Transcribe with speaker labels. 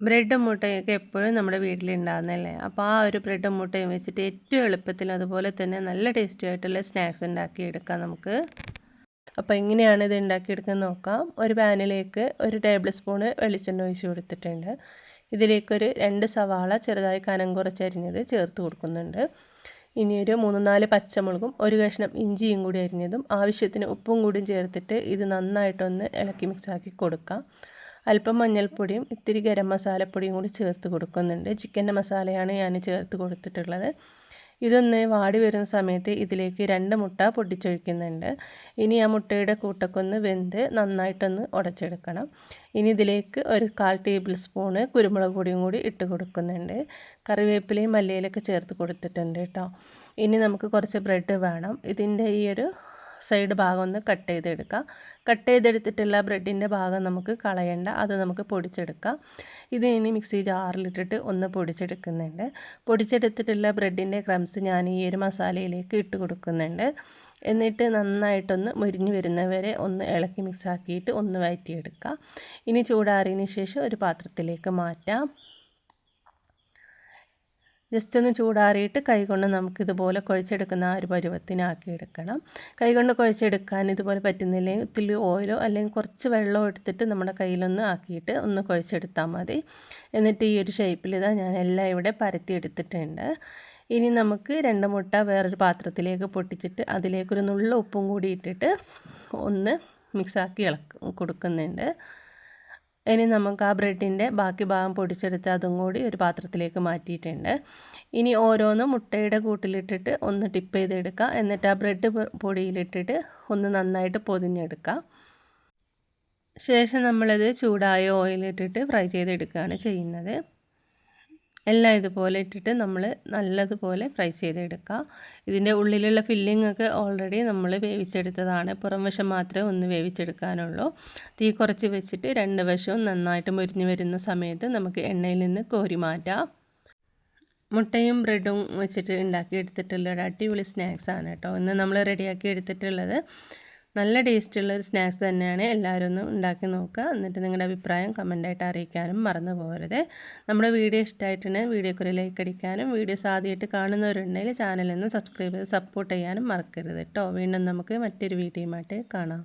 Speaker 1: ബ്രെഡും മുട്ടയൊക്കെ എപ്പോഴും നമ്മുടെ വീട്ടിലുണ്ടാകുന്നതല്ലേ. അപ്പോൾ ആ ഒരു ബ്രെഡും മുട്ടയും വെച്ചിട്ട് ഏറ്റവും എളുപ്പത്തിൽ അതുപോലെ തന്നെ നല്ല ടേസ്റ്റി ആയിട്ടുള്ള സ്നാക്സ് ഉണ്ടാക്കിയെടുക്കാം നമുക്ക്. അപ്പോൾ എങ്ങനെയാണ് ഇത് ഉണ്ടാക്കിയെടുക്കുന്നത് നോക്കാം. ഒരു പാനിലേക്ക് 1 ടേബിൾ സ്പൂണ് വെളിച്ചെണ്ണ ഒഴിച്ച് കൊടുത്തിട്ടുണ്ട്. ഇതിലേക്കൊരു 2 സവാള ചെറുതായി കനം കുറച്ചരിഞ്ഞത് ചേർത്ത് കൊടുക്കുന്നുണ്ട്. ഇനി ഒരു 3-4 പച്ചമുളകും 1 കഷ്ണം ഇഞ്ചിയും കൂടി അരിഞ്ഞതും ആവശ്യത്തിന് ഉപ്പും കൂടിയും ചേർത്തിട്ട് ഇത് നന്നായിട്ടൊന്ന് ഇളക്കി മിക്സാക്കി കൊടുക്കാം. അല്പം മഞ്ഞൾപ്പൊടിയും ഇത്തിരി ഗരം മസാലപ്പൊടിയും കൂടി ചേർത്ത് കൊടുക്കുന്നുണ്ട്. ചിക്കൻ്റെ മസാലയാണ് ഞാൻ ചേർത്ത് കൊടുത്തിട്ടുള്ളത്. ഇതൊന്ന് വാടി വരുന്ന സമയത്ത് ഇതിലേക്ക് 2 മുട്ട പൊട്ടിച്ചൊഴിക്കുന്നുണ്ട്. ഇനി ആ മുട്ടയുടെ കൂട്ടൊക്കെ വെന്ത് നന്നായിട്ടൊന്ന് ഉടച്ചെടുക്കണം. ഇനി ഇതിലേക്ക് ഒരു 1/4 ടേബിൾ സ്പൂണ് കുരുമുളക് പൊടിയും കൂടി ഇട്ട് കൊടുക്കുന്നുണ്ട്. കറിവേപ്പിലയും മല്ലിയിലൊക്കെ ചേർത്ത് കൊടുത്തിട്ടുണ്ട് കേട്ടോ. ഇനി നമുക്ക് കുറച്ച് ബ്രെഡ് വേണം. ഇതിൻ്റെ ഈ ഒരു സൈഡ് ഭാഗം ഒന്ന് കട്ട് ചെയ്തെടുക്കാം. കട്ട് ചെയ്തെടുത്തിട്ടുള്ള ബ്രെഡിൻ്റെ ഭാഗം നമുക്ക് കളയണ്ട, അത് നമുക്ക് പൊടിച്ചെടുക്കാം. ഇത് ഇനി മിക്സി ജാറിലിട്ടിട്ട് ഒന്ന് പൊടിച്ചെടുക്കുന്നുണ്ട്. പൊടിച്ചെടുത്തിട്ടുള്ള ബ്രെഡിൻ്റെ ക്രംസ് ഞാൻ ഈ ഒരു മസാലയിലേക്ക് ഇട്ട് കൊടുക്കുന്നുണ്ട്. എന്നിട്ട് നന്നായിട്ടൊന്ന് മുരിഞ്ഞ് വരുന്നവരെ ഒന്ന് ഇളക്കി മിക്സാക്കിയിട്ട് ഒന്ന് വഴറ്റിയെടുക്കാം. ഇനി ചൂടാറിയതിന് ശേഷം ഒരു പാത്രത്തിലേക്ക് മാറ്റാം. ജസ്റ്റ് ഒന്ന് ചൂടാറിയിട്ട് കൈകൊണ്ട് നമുക്കിതുപോലെ കുഴച്ചെടുക്കുന്ന ആ ഒരു പരുവത്തിനാക്കി എടുക്കണം. കൈകൊണ്ട് കുഴച്ചെടുക്കാൻ ഇതുപോലെ പറ്റുന്നില്ലെങ്കിൽ ഇത്തിരി ഓയിലോ അല്ലെങ്കിൽ കുറച്ച് വെള്ളമോ എടുത്തിട്ട് നമ്മുടെ കയ്യിലൊന്ന് ആക്കിയിട്ട് ഒന്ന് കുഴച്ചെടുത്താൽ മതി. എന്നിട്ട് ഈ ഒരു ഷേപ്പിൽ ഇതാ ഞാൻ എല്ലാം ഇവിടെ പരത്തി എടുത്തിട്ടുണ്ട്. ഇനി നമുക്ക് 2 മുട്ട വേറൊരു പാത്രത്തിലേക്ക് പൊട്ടിച്ചിട്ട് അതിലേക്കൊരു നുള്ള ഉപ്പും കൂടി ഇട്ടിട്ട് ഒന്ന് മിക്സാക്കി കൊടുക്കുന്നുണ്ട്. ഇനി നമുക്ക് ആ ബ്രെഡിൻ്റെ ബാക്കി ഭാഗം പൊടിച്ചെടുത്ത് അതും കൂടി ഒരു പാത്രത്തിലേക്ക് മാറ്റിയിട്ടുണ്ട്. ഇനി ഓരോന്നും മുട്ടയുടെ കൂട്ടിലിട്ടിട്ട് ഒന്ന് ടിപ്പ് ചെയ്തെടുക്കുക. എന്നിട്ട് ആ ബ്രെഡ് പൊടിയിലിട്ടിട്ട് ഒന്ന് നന്നായിട്ട് പൊതിഞ്ഞെടുക്കുക. ശേഷം നമ്മളത് ചൂടായ ഓയിലിട്ടിട്ട് ഫ്രൈ ചെയ്തെടുക്കുകയാണ് ചെയ്യുന്നത്. എല്ലാം ഇതുപോലെ ഇട്ടിട്ട് നമ്മൾ നല്ലതുപോലെ ഫ്രൈ ചെയ്തെടുക്കുക. ഇതിൻ്റെ ഉള്ളിലുള്ള ഫില്ലിംഗ് ഒക്കെ ഓൾറെഡി നമ്മൾ വേവിച്ചെടുത്തതാണ്. പുറം വശം മാത്രമേ ഒന്ന് വേവിച്ചെടുക്കാനുള്ളൂ. തീ കുറച്ച് വെച്ചിട്ട് 2 വശവും നന്നായിട്ട് മുരിഞ്ഞ് വരുന്ന സമയത്ത് നമുക്ക് എണ്ണയിൽ നിന്ന് കോരി മാറ്റാം. മുട്ടയും ബ്രെഡും വെച്ചിട്ട് ഉണ്ടാക്കിയെടുത്തിട്ടുള്ള ഒരു അടിപൊളി സ്നാക്സാണ് കേട്ടോ ഇന്ന് നമ്മൾ റെഡിയാക്കി എടുത്തിട്ടുള്ളത്. നല്ല ടേസ്റ്റുള്ളൊരു സ്നാക്സ് തന്നെയാണ്. എല്ലാവരും ഒന്ന് ഉണ്ടാക്കി നോക്കുക. എന്നിട്ട് നിങ്ങളുടെ അഭിപ്രായം കമൻറ്റായിട്ട് അറിയിക്കാനും മറന്നു പോകരുത്. നമ്മുടെ വീഡിയോ ഇഷ്ടമായിട്ടുണ്ടെങ്കിൽ വീഡിയോക്ക് ഒരു ലൈക്ക് അടിക്കാനും വീഡിയോസ് ആദ്യമായിട്ട് കാണുന്നവരുണ്ടെങ്കിൽ ചാനലൊന്ന് സബ്സ്ക്രൈബ് ചെയ്ത് സപ്പോർട്ട് ചെയ്യാനും മറക്കരുത് കേട്ടോ. വീണ്ടും നമുക്ക് മറ്റൊരു വീഡിയോയുമായിട്ട് കാണാം.